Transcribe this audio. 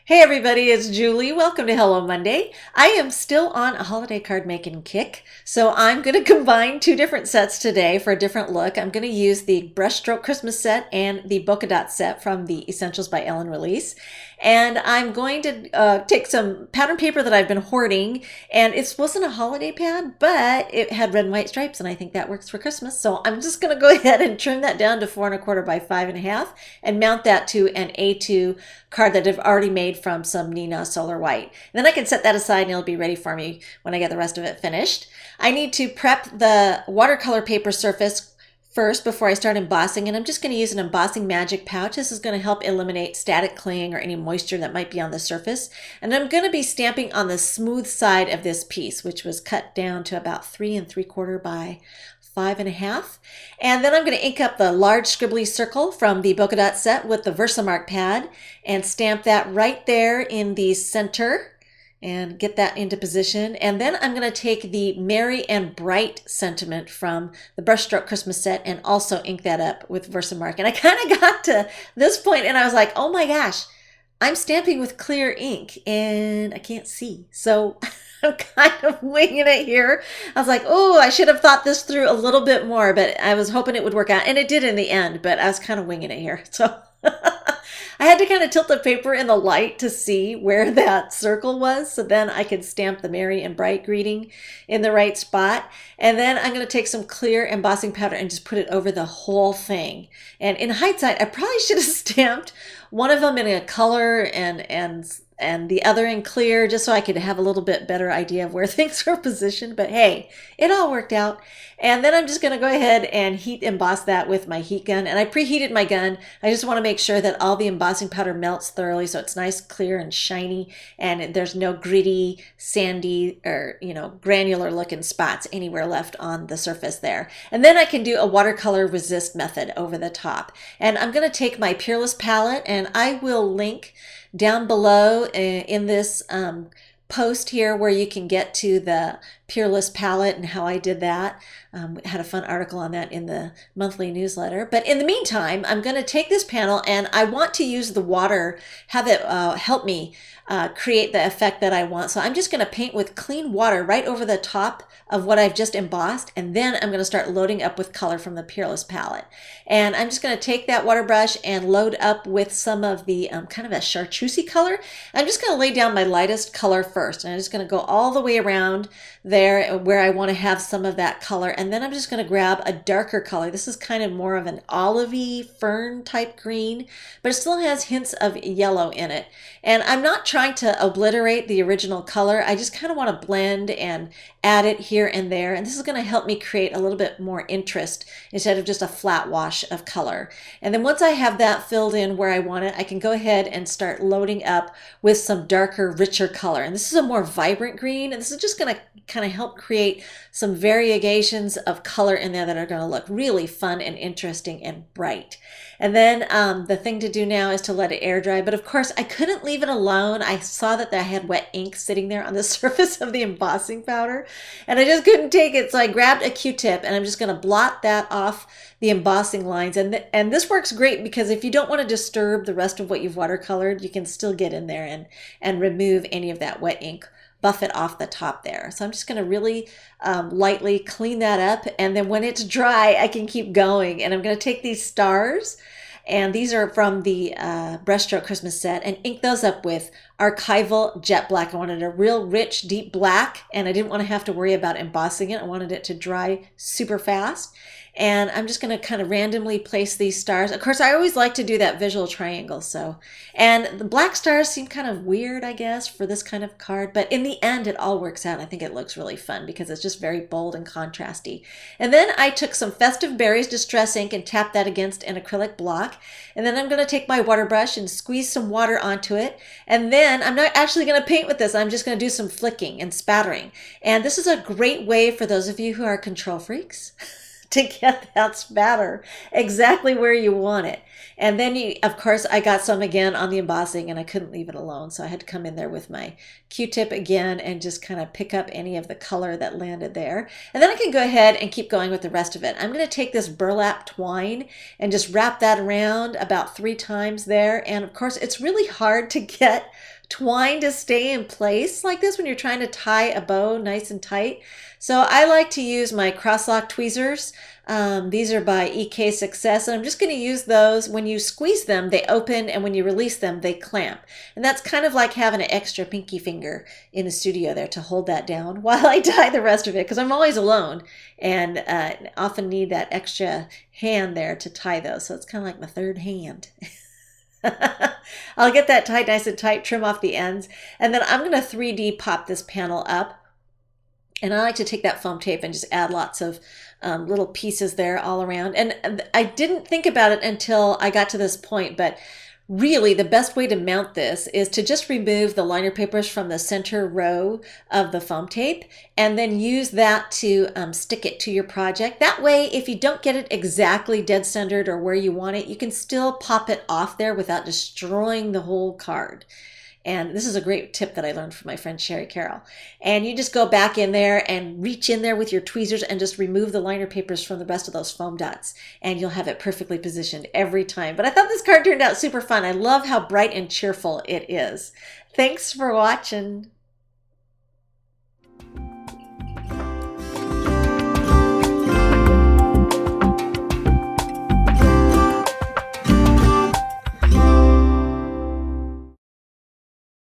Hey everybody, it's Julie. Welcome to Hello Monday. I am still on a holiday card making kick, so I'm going to combine two different sets today for a different look. I'm going to use the Brushstroke Christmas set and the Polka Dot set from the Essentials by Ellen release. And I'm going to take some pattern paper that I've been hoarding, and it wasn't a holiday pad, but it had red and white stripes, and I think that works for Christmas. So I'm just going to go ahead and trim that down to 4¼ by 5½ and mount that to an A2 card that I've already made from some Nina Solar White. And then I can set that aside and it'll be ready for me when I get the rest of it finished. I need to prep the watercolor paper surface first before I start embossing, and I'm just going to use an embossing magic pouch. This is going to help eliminate static cling or any moisture that might be on the surface. And I'm going to be stamping on the smooth side of this piece, which was cut down to about 3¾ by 5½. And then I'm going to ink up the large scribbly circle from the Polka Dot set with the Versamark pad and stamp that right there in the center and get that into position. And then I'm going to take the Merry and Bright sentiment from the Brushstroke Christmas set and also ink that up with Versamark. And I kind of got to this point and I was like, oh my gosh, I'm stamping with clear ink and I can't see. So I'm kind of winging it here. I was like, oh, I should have thought this through a little bit more, but I was hoping it would work out. And it did in the end, but I was kind of winging it here. So I had to kind of tilt the paper in the light to see where that circle was. So then I could stamp the Merry and Bright greeting in the right spot. And then I'm going to take some clear embossing powder and just put it over the whole thing. And in hindsight, I probably should have stamped one of them in a color and the other in clear, just so I could have a little bit better idea of where things were positioned. But hey, it all worked out. And then I'm just going to go ahead and heat emboss that with my heat gun. And I preheated my gun. I just want to make sure that all the embossing powder melts thoroughly so it's nice, clear, and shiny, and there's no gritty, sandy, or granular looking spots anywhere left on the surface there. And then I can do a watercolor resist method over the top. And I'm going to take my Peerless palette, and I will link down below in this post here where you can get to the Peerless palette and how I did that. I had a fun article on that in the monthly newsletter. But in the meantime, I'm going to take this panel and I want to use the water, have it help me create the effect that I want. So I'm just going to paint with clean water right over the top of what I've just embossed, and then I'm going to start loading up with color from the Peerless palette. And I'm just going to take that water brush and load up with some of the kind of a chartreusey color. I'm just going to lay down my lightest color first, and I'm just going to go all the way around there where I want to have some of that color, and then I'm just going to grab a darker color. This is kind of more of an olivey fern type green, but it still has hints of yellow in it. And I'm not trying to obliterate the original color. I just kind of want to blend and add it here and there. And this is going to help me create a little bit more interest instead of just a flat wash of color. And then once I have that filled in where I want it, I can go ahead and start loading up with some darker, richer color. And this is a more vibrant green. And this is just going to kind of help create some variegations of color in there that are going to look really fun and interesting and bright. And then the thing to do now is to let it air dry. But of course, I couldn't leave it alone. I saw that I had wet ink sitting there on the surface of the embossing powder, and I just couldn't take it. So I grabbed a Q-tip and I'm just going to blot that off the embossing lines. And this works great because if you don't want to disturb the rest of what you've watercolored, you can still get in there and remove any of that wet ink, buff it off the top there. So I'm just going to really lightly clean that up, and then when it's dry I can keep going. And I'm going to take these stars, and these are from the Brushstroke Christmas set, and ink those up with Archival Jet Black. I wanted a real rich deep black, and I didn't want to have to worry about embossing it. I wanted it to dry super fast. And I'm just going to kind of randomly place these stars. Of course, I always like to do that visual triangle. And the black stars seem kind of weird, I guess, for this kind of card. But in the end, it all works out. I think it looks really fun because it's just very bold and contrasty. And then I took some Festive Berries Distress ink and tapped that against an acrylic block. And then I'm going to take my water brush and squeeze some water onto it. And then I'm not actually going to paint with this. I'm just going to do some flicking and spattering. And this is a great way for those of you who are control freaks to get that spatter exactly where you want it. And then of course, I got some again on the embossing and I couldn't leave it alone. So I had to come in there with my Q-tip again and just kind of pick up any of the color that landed there. And then I can go ahead and keep going with the rest of it. I'm going to take this burlap twine and just wrap that around about 3 times there. And of course, it's really hard to get twine to stay in place like this when you're trying to tie a bow nice and tight. So I like to use my cross-lock tweezers. These are by EK Success, and I'm just going to use those. When you squeeze them, they open, and when you release them, they clamp. And that's kind of like having an extra pinky finger in the studio there to hold that down while I tie the rest of it, because I'm always alone and often need that extra hand there to tie those. So it's kind of like my third hand. I'll get that tied nice and tight, trim off the ends, and then I'm going to 3D pop this panel up. And I like to take that foam tape and just add lots of little pieces there all around. And I didn't think about it until I got to this point, but really the best way to mount this is to just remove the liner papers from the center row of the foam tape and then use that to stick it to your project. That way, if you don't get it exactly dead centered or where you want it, you can still pop it off there without destroying the whole card. And this is a great tip that I learned from my friend Sherry Carroll. And you just go back in there and reach in there with your tweezers and just remove the liner papers from the rest of those foam dots. And you'll have it perfectly positioned every time. But I thought this card turned out super fun. I love how bright and cheerful it is. Thanks for watching.